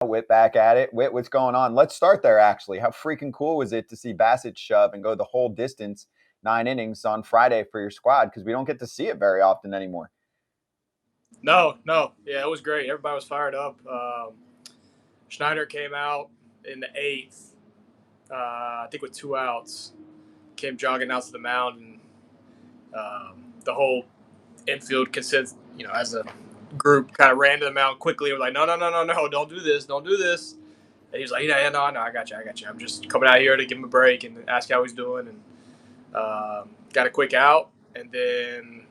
Whit back at it. Whit, what's going on? Let's start there, actually. How freaking cool was it to see Bassett shove and go the whole distance, 9 innings on Friday for your squad? Because we don't get to see it very often anymore. No. Yeah, it was great. Everybody was fired up. Schneider came out in the 8th, I think with 2 outs, came jogging out to the mound, and the whole infield consensus, as a group kind of ran to the mound quickly. We're like, no, don't do this. And he was like, yeah, no, I got you. I'm just coming out here to give him a break and ask how he's doing. And got a quick out, and then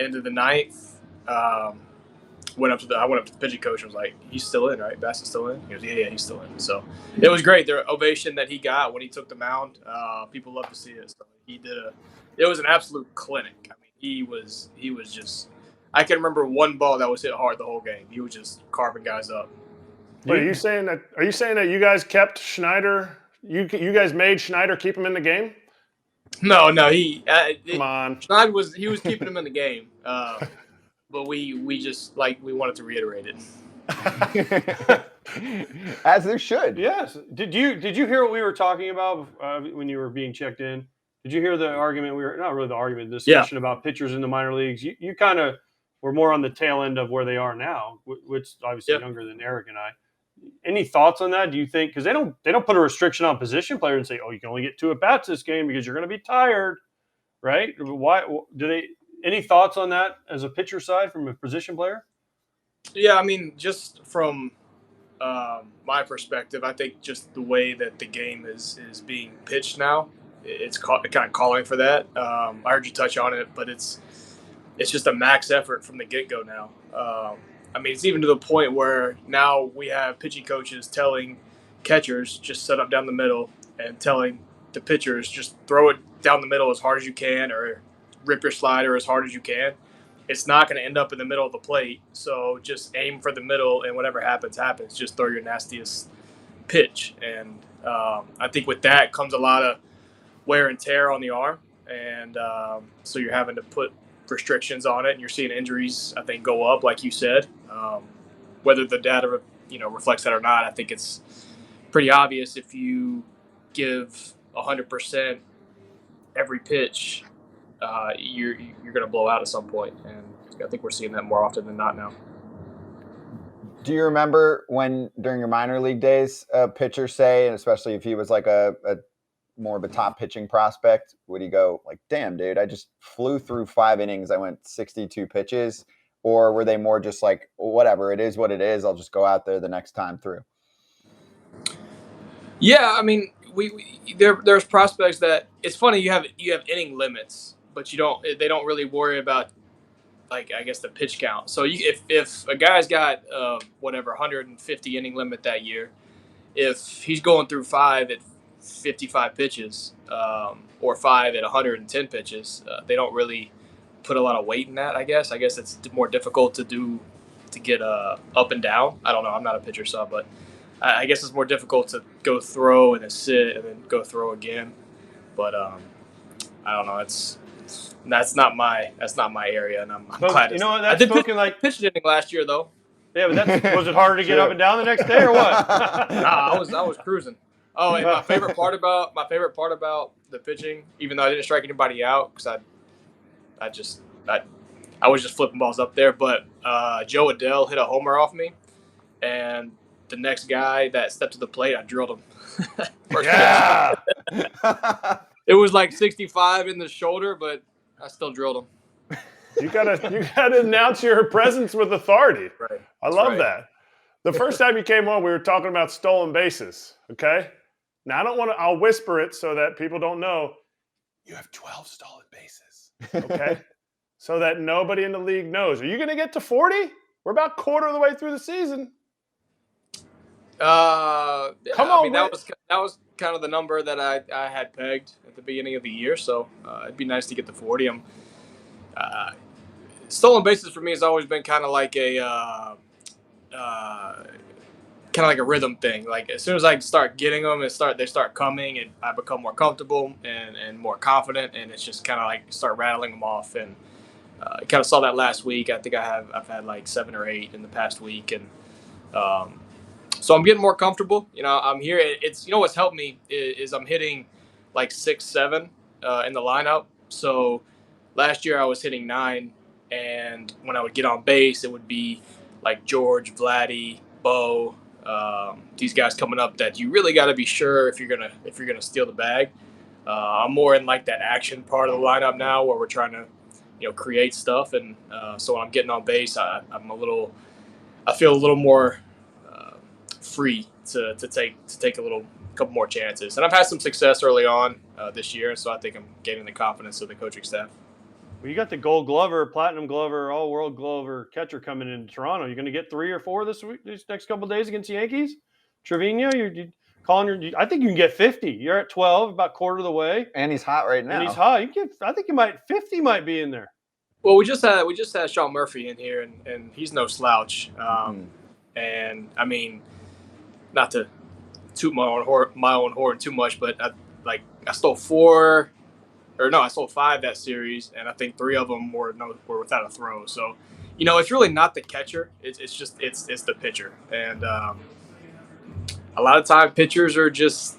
into the 9th, I went up to the pitching coach and was like, he's still in, right? Bassett's still in? He goes, yeah, he's still in. So it was great. The ovation that he got when he took the mound, people love to see it. So it was an absolute clinic. I mean, he was just, I can remember one ball that was hit hard the whole game. He was just carving guys up. Wait, are you saying that you guys kept Schneider? You guys made Schneider keep him in the game? No, come on. Schneider was keeping him in the game, but we wanted to reiterate it. As there should. Yes. Did you hear what we were talking about when you were being checked in? Did you hear the argument? Not really the argument, the discussion about pitchers in the minor leagues. You kind of were more on the tail end of where they are now, which is obviously younger than Eric and I. Any thoughts on that? Do you think, because they don't put a restriction on position player and say, oh, you can only get 2 at bats this game because you're going to be tired, right? Why do they? Any thoughts on that as a pitcher side from a position player? Yeah, I mean, just from my perspective, I think just the way that the game is being pitched now, it's kind of calling for that. I heard you touch on it, but it's just a max effort from the get-go now. I mean, it's even to the point where now we have pitching coaches telling catchers just set up down the middle and telling the pitchers just throw it down the middle as hard as you can or rip your slider as hard as you can. It's not going to end up in the middle of the plate, so just aim for the middle, and whatever happens. Just throw your nastiest pitch. And I think with that comes a lot of wear and tear on the arm, and so you're having to put restrictions on it, and you're seeing injuries, I think, go up, like you said. Whether the data reflects that or not, I think it's pretty obvious. If you give 100% every pitch, you're going to blow out at some point, and I think we're seeing that more often than not now. Do you remember when during your minor league days a pitcher say, and especially if he was like a more of a top pitching prospect, would he go like, damn, dude, I just flew through 5 innings, I went 62 pitches? Or were they more just like, well, whatever, it is what it is, I'll just go out there the next time through? Yeah, I mean, there's prospects that, it's funny, you have inning limits, but they don't really worry about, like, I guess, the pitch count. So if a guy's got 150 inning limit that year, if he's going through 5 at 55 pitches or 5 at 110 pitches, they don't really put a lot of weight in that. I guess it's more difficult to get up and down. I don't know. I'm not a pitcher, but I guess it's more difficult to go throw and then sit and then go throw again. But I don't know. That's not my area, and I'm glad. You know, I did pitch inning last year though. Yeah, but was it harder to get up and down the next day or what? I was cruising. Oh, and my favorite part about the pitching, even though I didn't strike anybody out, because I was just flipping balls up there. But Joe Adele hit a homer off me, and the next guy that stepped to the plate, I drilled him. Yeah. It was like 65 in the shoulder, but I still drilled him. You gotta announce your presence with authority. Right. I love that. The first time you came on, we were talking about stolen bases. Okay. Now I'll whisper it so that people don't know. You have 12 stolen bases. Okay. So that nobody in the league knows. Are you going to get to 40? We're about quarter of the way through the season. Come on, that was kind of the number that I had pegged at the beginning of the year. So it'd be nice to get to 40. Stolen bases for me has always been kind of like a rhythm thing. Like as soon as I start getting them and they start coming, and I become more comfortable and more confident, and it's just kind of like start rattling them off. And I kind of saw that last week. I think I've had like 7 or 8 in the past week, and So I'm getting more comfortable. I'm here. It's what's helped me is I'm hitting like 6, 7 in the lineup. So last year I was hitting 9, and when I would get on base, it would be like George, Vladdy, Bo, these guys coming up that you really got to be sure if you're gonna steal the bag. I'm more in like that action part of the lineup now, where we're trying to create stuff, and so when I'm getting on base, I feel a little more free to take a couple more chances, and I've had some success early on this year, so I think I'm gaining the confidence of the coaching staff. Well, you got the Gold Glover, Platinum Glover, All World Glover catcher coming into Toronto. You're going to get 3 or 4 this week, these next couple of days against the Yankees. Trevino, you're calling I think you can get 50. You're at 12, about quarter of the way, and he's hot right now. And he's hot. I think 50 might be in there. Well, we just had Sean Murphy in here, and he's no slouch. And I mean, not to toot my own horn too much, but I stole 5 that series, and I think 3 of them were without a throw. So, it's really not the catcher. It's the pitcher, and a lot of time pitchers are just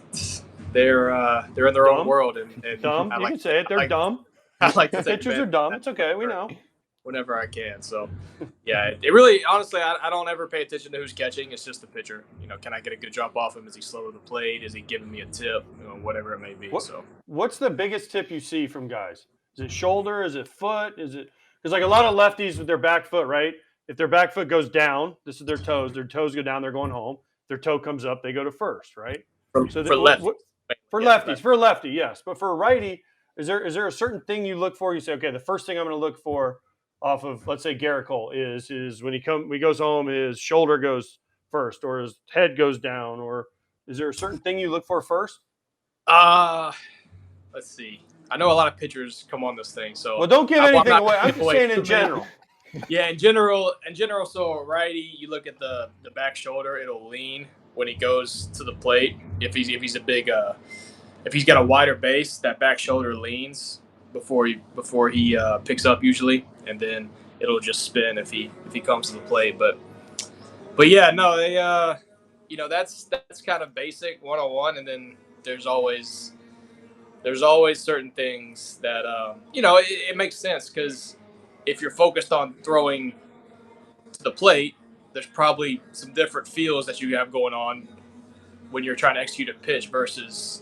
they're in their own world and dumb. You can say it. They're dumb. I like to take pitchers are dumb. It's okay. We know. Whenever I can. So, yeah, it really, honestly, I don't ever pay attention to who's catching. It's just the pitcher. Can I get a good jump off him? Is he slow to the plate? Is he giving me a tip? Whatever it may be. What's the biggest tip you see from guys? Is it shoulder? Is it foot? Is it because like a lot of lefties with their back foot, right? If their back foot goes down, this is their toes. Their toes go down. They're going home. If their toe comes up, they go to first, right? For lefties. For lefties, for a lefty, yes. But for a righty, is there a certain thing you look for? You say, okay, the first thing I'm going to look for off of, let's say, Garrett Cole is when he goes home, his shoulder goes first, or his head goes down, or is there a certain thing you look for first? Let's see. I know a lot of pitchers come on this thing, so don't give anything away. I'm just saying in general. Yeah, in general. So a righty, you look at the back shoulder; it'll lean when he goes to the plate. If he's a big if he's got a wider base, that back shoulder leans before he picks up usually, and then it'll just spin if he comes to the plate. But yeah, no, they that's kind of basic 101, and then there's always certain things that it makes sense, because if you're focused on throwing to the plate, there's probably some different feels that you have going on when you're trying to execute a pitch versus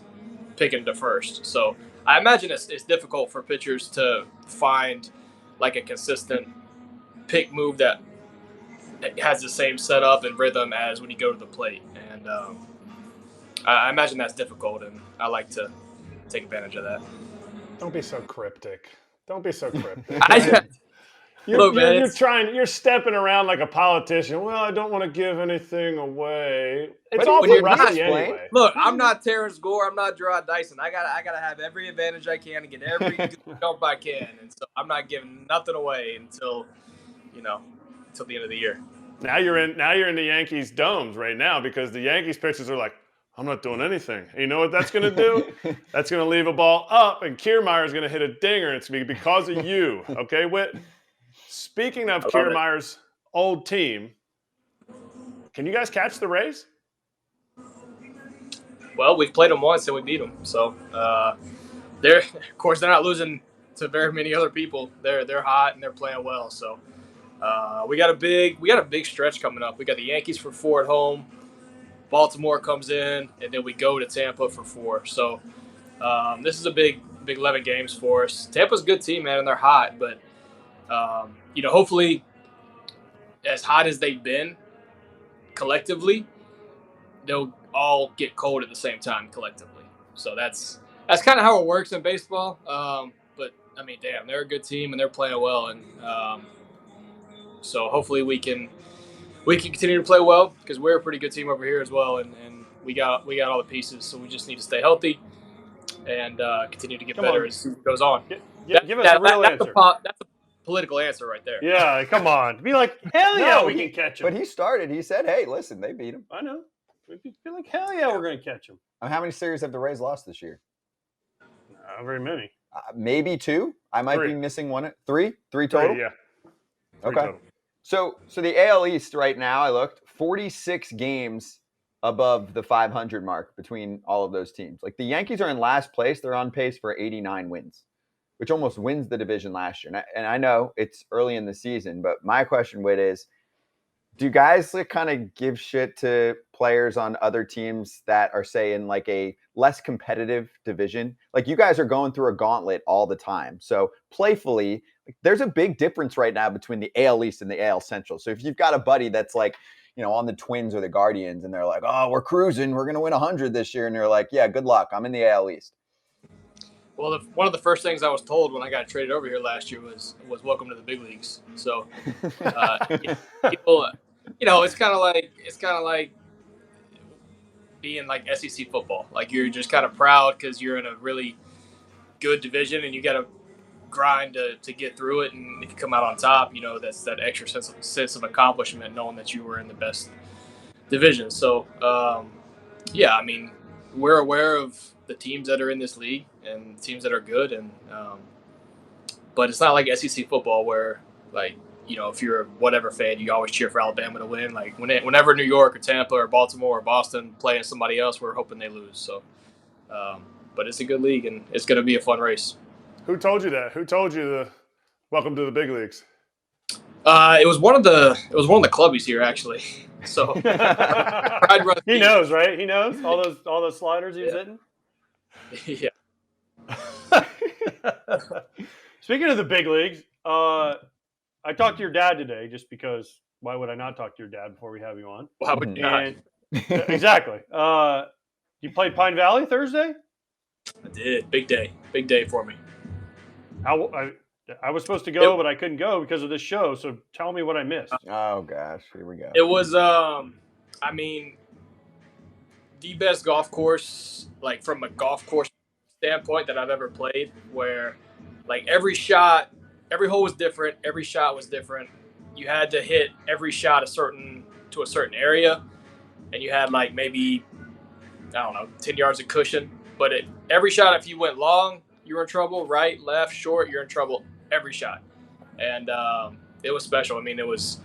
picking to first. So I imagine it's difficult for pitchers to find like a consistent pick move that has the same setup and rhythm as when you go to the plate. And I imagine that's difficult, and I like to take advantage of that. Don't be so cryptic. You're stepping around like a politician. Well, I don't want to give anything away. It's all for Rusty anyway. Look, I'm not Terrence Gore. I'm not Gerard Dyson. I gotta have every advantage I can to get every good jump I can, and so I'm not giving nothing away until the end of the year. Now you're in the Yankees domes right now, because the Yankees pitchers are like, I'm not doing anything. And you know what that's going to do? That's going to leave a ball up, and Kiermaier's going to hit a dinger, and it's going to be because of you. Okay, Whit? Speaking of Kiermaier's old team, can you guys catch the Rays? Well, we've played them once and we beat them. So they're not losing to very many other people. They're hot and they're playing well. So we got a big stretch coming up. We got the Yankees for 4 at home. Baltimore comes in, and then we go to Tampa for 4. So this is a big 11 games for us. Tampa's a good team, man, and they're hot. But hopefully, as hot as they've been collectively, they'll all get cold at the same time collectively. So that's kind of how it works in baseball. But I mean, damn, they're a good team and they're playing well, and so hopefully we can continue to play well, because we're a pretty good team over here as well, and we got all the pieces. So we just need to stay healthy and continue to get better as it goes on. Give us a real answer. That's a political answer right there. Yeah, come on. Be like, hell yeah, we can catch him. But he started. He said, hey, listen, they beat him. I know. We'd be like, hell yeah, we're going to catch him. How many series have the Rays lost this year? Not very many. Maybe 2. I might be missing 1. 3? 3 total? 3, yeah. 3 okay. total. So the AL East right now, I looked, 46 games above the 500 mark between all of those teams. Like the Yankees are in last place. They're on pace for 89 wins, which almost wins the division last year. And I know it's early in the season, but my question, Whit, is do guys like kind of give shit to players on other teams that are, say, in like a less competitive division? Like you guys are going through a gauntlet all the time. So playfully, like, there's a big difference right now between the AL East and the AL Central. So if you've got a buddy that's like, on the Twins or the Guardians, and they're like, oh, we're cruising, we're going to win 100 this year. And you're like, yeah, good luck. I'm in the AL East. Well, one of the first things I was told when I got traded over here last year was welcome to the big leagues. So, people, it's kind of like being like SEC football. Like you're just kind of proud because you're in a really good division and you got to grind to get through it. And if you come out on top, that's that extra sense of accomplishment, knowing that you were in the best division. So, yeah, I mean, we're aware of the teams that are in this league and teams that are good, and but it's not like SEC football where, like, if you're a whatever fan, you always cheer for Alabama to win. Like whenever New York or Tampa or Baltimore or Boston playing somebody else, we're hoping they lose. So, but it's a good league and it's going to be a fun race. Who told you that? Who told you the welcome to the big leagues? It was one of the clubbies here actually. So he knows, right? He knows all those sliders he was hitting. Yeah. Speaking of the big leagues, I talked to your dad today just because why would I not talk to your dad before we have you on? Why would you not? Exactly. You played Pine Valley Thursday? I did. Big day for me. I was supposed to go, but I couldn't go because of this show. So tell me what I missed. Oh gosh, here we go. It was, I mean, the best golf course, like from a golf course standpoint that I've ever played, where like every hole was different, every shot was different. You had to hit every shot to a certain area, and you had like maybe 10 yards of cushion. But every shot, if you went long, you were in trouble. Right, left, short, you're in trouble every shot. And it was special. I mean, it was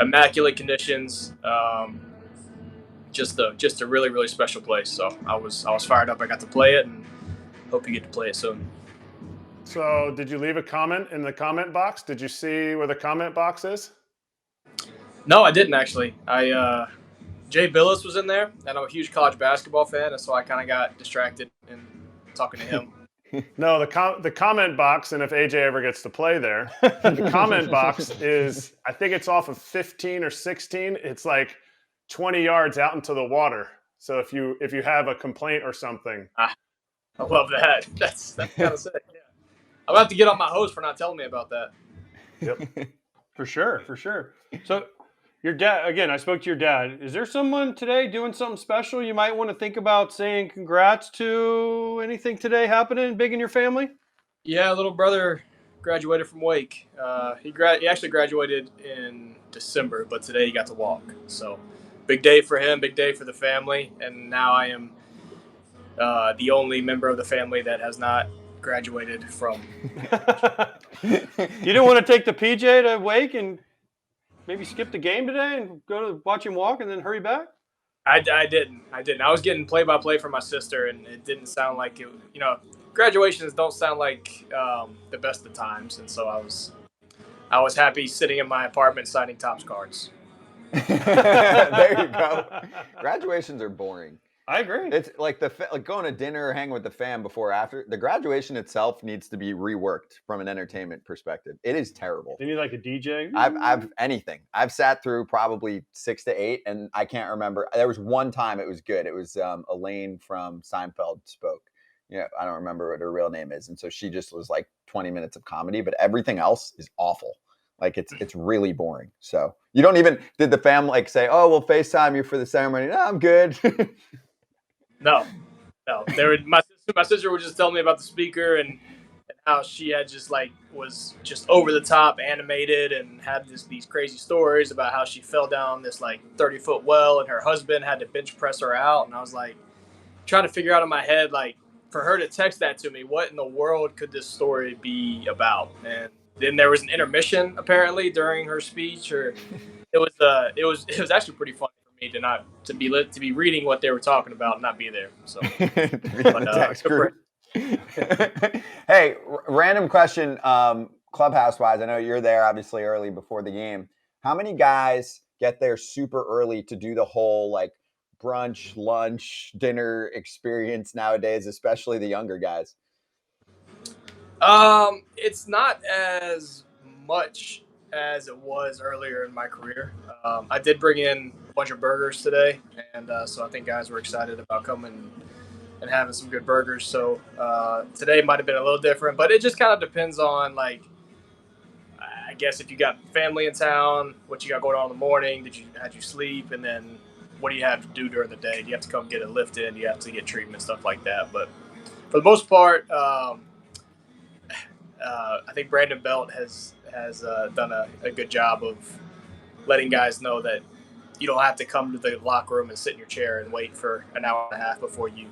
immaculate conditions. Just a really, really special place. So I was fired up. I got to play it, and hope you get to play it soon. So did you leave a comment in the comment box? Did you see where the comment box is? No, I didn't actually. Jay Billis was in there, and I'm a huge college basketball fan, and so I kind of got distracted in talking to him. No, the comment box, and if AJ ever gets to play there, the comment box is, I think it's off of 15 or 16. It's like 20 yards out into the water. So if you have a complaint or something. I love that. That's kind of sick. Yeah. I'm about to get on my host for not telling me about that. Yep. For sure. So your dad, again, I spoke to your dad. Is there someone today doing something special you might want to think about saying congrats to? Anything today happening big in your family? Yeah, little brother graduated from Wake. He actually graduated in December, but today he got to walk. So big day for him, big day for the family. And now I am the only member of the family that has not graduated from. You didn't want to take the PJ to Wake and maybe skip the game today and go to watch him walk and then hurry back? I didn't. I was getting play-by-play for my sister, and it didn't sound like it. Graduations don't sound like the best of times, and so I was happy sitting in my apartment signing Topps cards. There you go. Graduations are boring. I agree. It's like going to dinner or hang with the fam before or after. The graduation itself needs to be reworked from an entertainment perspective. It is terrible. You need like a DJ? I've anything. I've sat through probably 6 to 8, and I can't remember. There was one time it was good. It was Elaine from Seinfeld spoke. Yeah, I don't remember what her real name is, and so she just was like 20 minutes of comedy, but everything else is awful. Like it's really boring. So you don't even did the fam like say, "Oh, we'll FaceTime you for the ceremony." No, I'm good. No. My sister would just tell me about the speaker and how she had just like was just over the top animated and had these crazy stories about how she fell down this like 30-foot well and her husband had to bench press her out. And I was like trying to figure out in my head, like for her to text that to me, what in the world could this story be about? And then there was an intermission apparently during her speech, or it was actually pretty funny for me to be reading what they were talking about and not be there. So, text group. Hey, random question, Clubhouse wise. I know you're there obviously early before the game. How many guys get there super early to do the whole like brunch, lunch, dinner experience nowadays, especially the younger guys? It's not as much as it was earlier in my career. I did bring in a bunch of burgers today, and so I think guys were excited about coming and having some good burgers. So today might have been a little different, but it just kind of depends on, like, I guess if you got family in town, what you got going on in the morning, had you sleep, and then what do you have to do during the day? Do you have to come get a lift in? Do you have to get treatment, stuff like that? But for the most part, I think Brandon Belt has done a good job of letting guys know that you don't have to come to the locker room and sit in your chair and wait for an hour and a half before you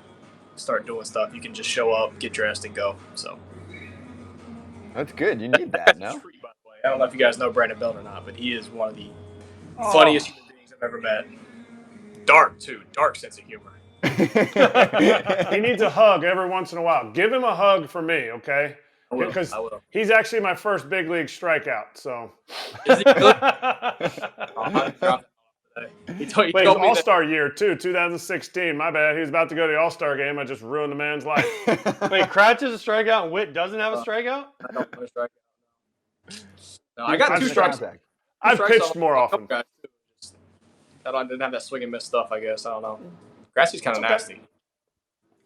start doing stuff. You can just show up, get dressed, and go. So that's good. You need that, no? Treat, by the way. I don't know if you guys know Brandon Belt or not, but he is one of the funniest human beings I've ever met. Dark too, dark sense of humor. He needs a hug every once in a while. Give him a hug for me, okay? Because he's actually my first big league strikeout. So is he good? He told me All-Star year too, 2016. My bad. He was about to go to the All-Star game. I just ruined the man's life. Wait, Kratz is a strikeout and Whit doesn't have a strikeout? I don't have a strikeout. No, I got 2 strikes. I've pitched more often. I didn't have that swing and miss stuff, I guess. I don't know. Grassy's kind of nasty.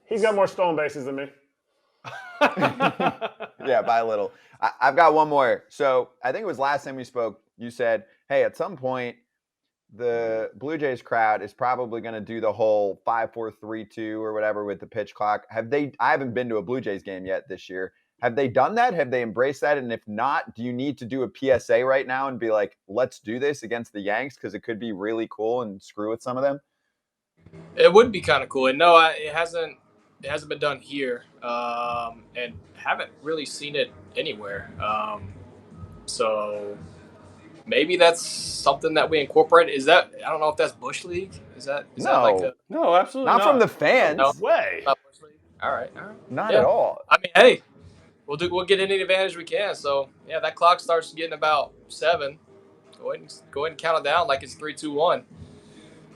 He's got more stolen bases than me. Yeah, by a little. I've got one more. So I think it was last time we spoke, you said, hey, at some point, the Blue Jays crowd is probably going to do the whole 5-4-3-2 or whatever with the pitch clock. I haven't been to a Blue Jays game yet this year. Have they done that? Have they embraced that? And if not, do you need to do a PSA right now and be like, let's do this against the Yanks because it could be really cool and screw with some of them? It would be kind of cool. And no, it hasn't been done here, and haven't really seen it anywhere. So maybe that's something that we incorporate. Is that, I don't know if that's Bush League. Is that like no, absolutely not from the fans. No way. Not Bush League. All right. Not at all. I mean, hey, we'll get any advantage we can. So yeah, that clock starts getting about 7. Go ahead and count it down like it's 3, 2, 1.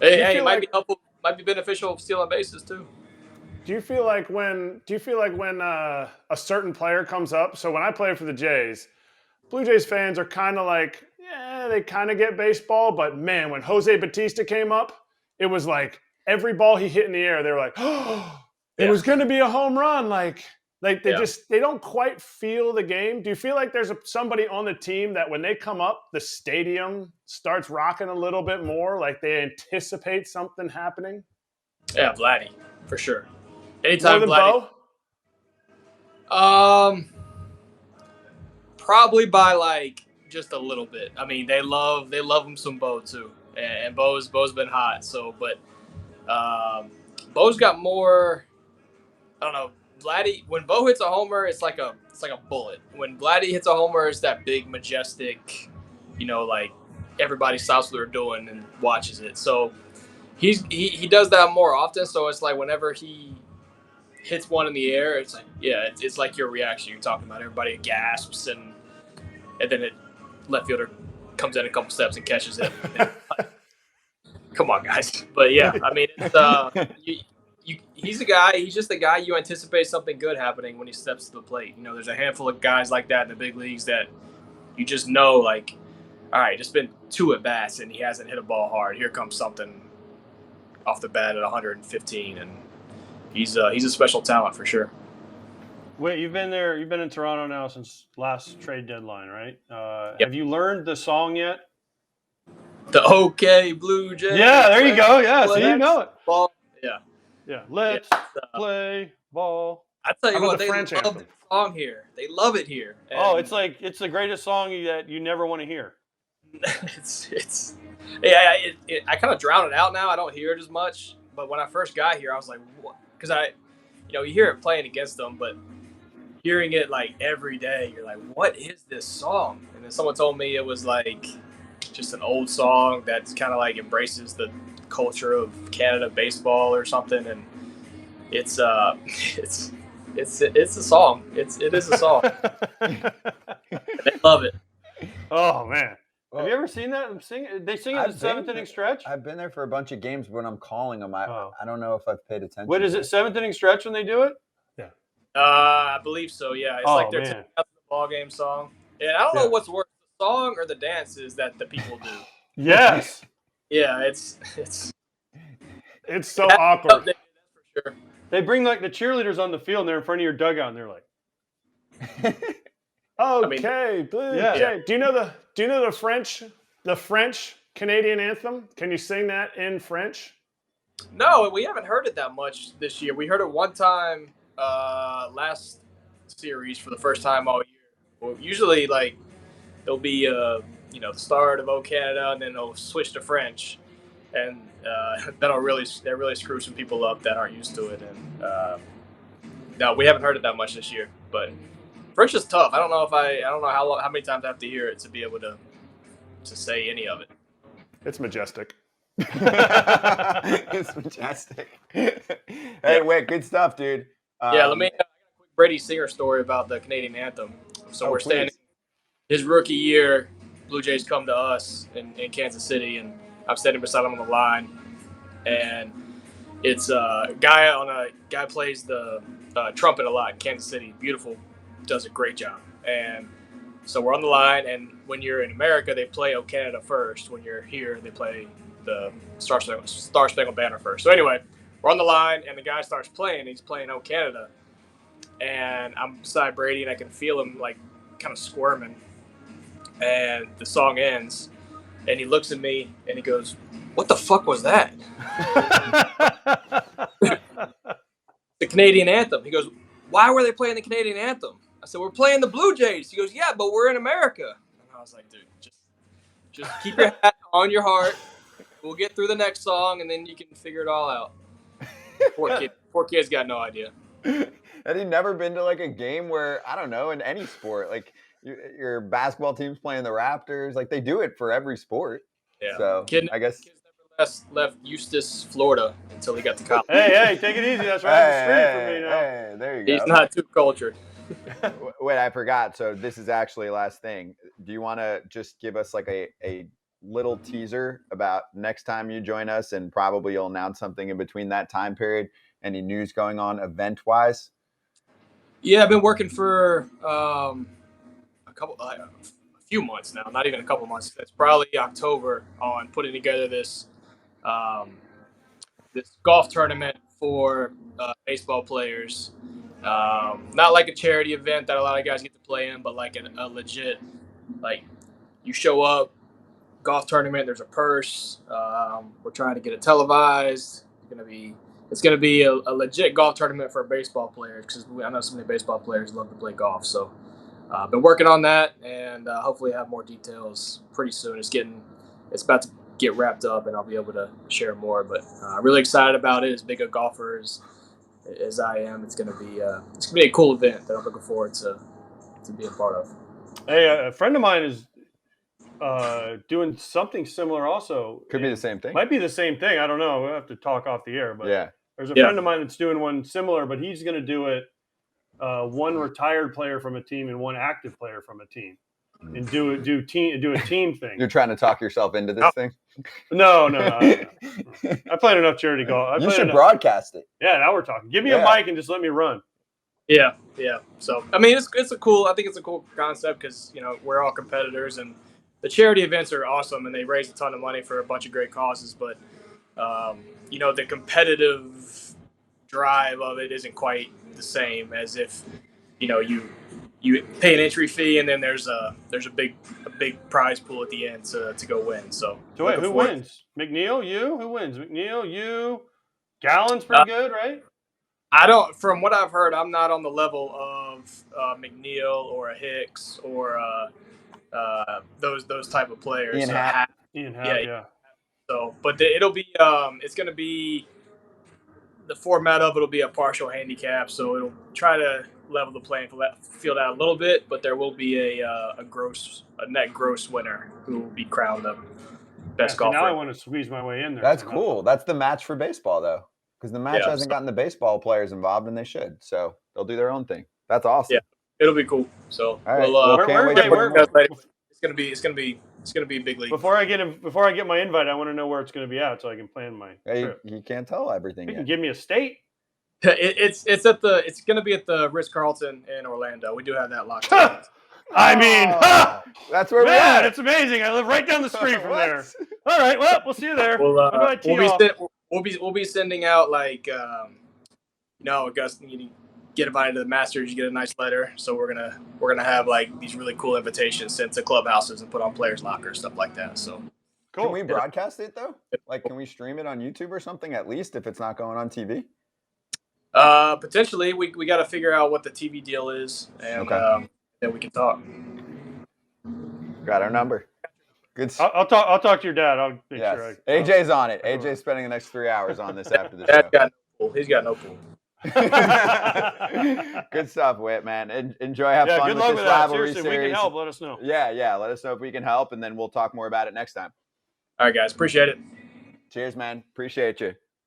Hey, it might be helpful. Might be beneficial stealing bases too. Do you feel like when a certain player comes up? So when I played for the Jays, Blue Jays fans are kind of like, yeah, they kind of get baseball, but man, when Jose Bautista came up, it was like every ball he hit in the air, they were like, oh, it was going to be a home run. Like they don't quite feel the game. Do you feel like there's somebody on the team that when they come up, the stadium starts rocking a little bit more, like they anticipate something happening? Yeah, Vladdy, for sure. Anytime More than Vladdy. Bo? Probably by like just a little bit. I mean, they love him some Bo too, and Bo's been hot. So, but Bo's got more. I don't know. Vladdy, when Bo hits a homer, it's like a bullet. When Vladdy hits a homer, it's that big, majestic, like everybody stops what they're doing and watches it. So he does that more often. So it's like whenever he hits one in the air, it's like, yeah, it's like your reaction. You're talking about everybody gasps and then left fielder comes in a couple steps and catches it. Come on, guys. But yeah, I mean, it's, he's a guy. He's just a guy you anticipate something good happening when he steps to the plate. There's a handful of guys like that in the big leagues that you just know, like, all right, it's been 2 at bats and he hasn't hit a ball hard. Here comes something off the bat at 115, and he's a special talent for sure. Wait, you've been there. You've been in Toronto now since last trade deadline, right? Yep. Have you learned the song yet? The OK Blue Jays. Yeah, there you go. Yeah, so you know it. Ball. Yeah. Yeah. Let's play ball. I tell you what, they love the song here. They love it here. And it's the greatest song that you never want to hear. I kind of drown it out now. I don't hear it as much. But when I first got here, I was like, what? Because you hear it playing against them, but hearing it like every day, you're like, what is this song? And then someone told me it was like just an old song that's kind of like embraces the culture of Canada baseball or something, and it's a song. It is a song. They love it. Oh man. Well, have you ever seen that? They sing in the seventh inning stretch. I've been there for a bunch of games. When I'm calling them, I don't know if I've paid attention. What is it? Seventh inning stretch when they do it? Yeah. I believe so. Yeah, it's like their 10,000th ball game song. And I don't know what's worse, the song or the dances that the people do. Yes. Yeah, it's so awkward. That's for sure. They bring like the cheerleaders on the field and they're in front of your dugout and they're like, okay, Blue Jay. Do you know the French Canadian anthem? Can you sing that in French? No, we haven't heard it that much this year. We heard it one time last series for the first time all year. Well, usually, like, it'll be the start of O Canada, and then they'll switch to French, and that really screw some people up that aren't used to it. And no, we haven't heard it that much this year. But French is tough. I don't know how many times I have to hear it to be able to say any of it. It's majestic. It's majestic. Hey, Whit, good stuff, dude. Let me. Brady Singer story about the Canadian anthem. So we're standing his rookie year. Blue Jays come to us in Kansas City, and I'm standing beside him on the line, and it's a guy plays the trumpet a lot in Kansas City. Beautiful, does a great job. And so we're on the line, and when you're in America, they play O Canada first. When you're here, they play the Star Spangled Banner first. So anyway, we're on the line, and the guy starts playing. He's playing O Canada. And I'm beside Brady, and I can feel him like kind of squirming. And the song ends, and he looks at me, and he goes, "What the fuck was that?" The Canadian anthem. He goes, "Why were they playing the Canadian anthem?" I said, "We're playing the Blue Jays." He goes, "Yeah, but we're in America." And I was like, "Dude, just keep your hat on your heart. We'll get through the next song, and then you can figure it all out." Poor kid's got no idea. Had he never been to like a game where, I don't know, in any sport, like your basketball team's playing the Raptors, like they do it for every sport. Yeah. So I guess kid never left Eustis, Florida until he got to college. Hey, take it easy. That's right up the street from me now. Hey, there you go. He's not too cultured. Wait, I forgot. So this is actually last thing. Do you want to just give us like a little teaser about next time you join us, and probably you'll announce something in between that time period? Any news going on event-wise? Yeah, I've been working for a few months now, not even a couple months. It's probably October on putting together this golf tournament for baseball players. Not like a charity event that a lot of guys get to play in, but like a legit, like you show up, golf tournament, there's a purse. We're trying to get it televised. It's gonna be a legit golf tournament for baseball players, because I know so many baseball players love to play golf. So I've been working on that, and hopefully have more details pretty soon. It's about to get wrapped up, and I'll be able to share more. But really excited about it. As big a golfer as I am, it's gonna be a cool event that I'm looking forward to being part of. Hey, a friend of mine is doing something similar also. Could be the same thing. Might be the same thing. I don't know. We'll have to talk off the air. But yeah, there's a friend of mine that's doing one similar, but he's going to do it one retired player from a team and one active player from a team, and do a team thing. You're trying to talk yourself into this thing? No. I played enough charity golf. You should broadcast it. Yeah, now we're talking. Give me a mic and just let me run. Yeah. So I mean, I think it's a cool concept, because we're all competitors, and the charity events are awesome, and they raise a ton of money for a bunch of great causes. But the competitive drive of it isn't quite the same as if you pay an entry fee, and then there's a big prize pool at the end to go win. So wait, who wins? McNeil, you? Who wins? McNeil, you? Gallon's pretty good, right? From what I've heard, I'm not on the level of McNeil or a Hicks or those type of players. Ian Happ. Yeah. So, but it'll be it's going to be the format of it'll be a partial handicap, so it'll try to level the playing field out a little bit, but there will be a net gross winner who will be crowned best Now I golfer. want to squeeze my way in there. That's cool. That's the match for baseball, though, because the match hasn't gotten the baseball players involved, and they should. So they'll do their own thing. That's awesome. Yeah, it'll be cool. So all right, it's gonna be big league. Before I get my invite, I want to know where it's going to be at so I can plan my trip. You can't tell everything. You yet. can give me a state. It's gonna be at the Ritz-Carlton in Orlando. We do have that locked in. I mean, that's where man, we're at. it's amazing. I live right down the street from there. All right, well, we'll see you there. We'll be sending out like Gus, you get invited to the Masters, you get a nice letter. So we're gonna have like these really cool invitations sent to clubhouses and put on players' lockers, stuff like that. So cool. Can we broadcast it though? Like, can we stream it on YouTube or something at least if it's not going on TV? Potentially, we got to figure out what the TV deal is, and then we can talk. Got our number. Good. I'll talk to your dad. I'll make sure. AJ's on it. AJ's spending the next 3 hours on this after the show. He's got no pool. Good stuff, Whit, man. Enjoy. Have fun good with luck this with that. rivalry Seriously, series. we can help. Let us know. Yeah. Let us know if we can help, and then we'll talk more about it next time. All right, guys. Appreciate it. Cheers, man. Appreciate you.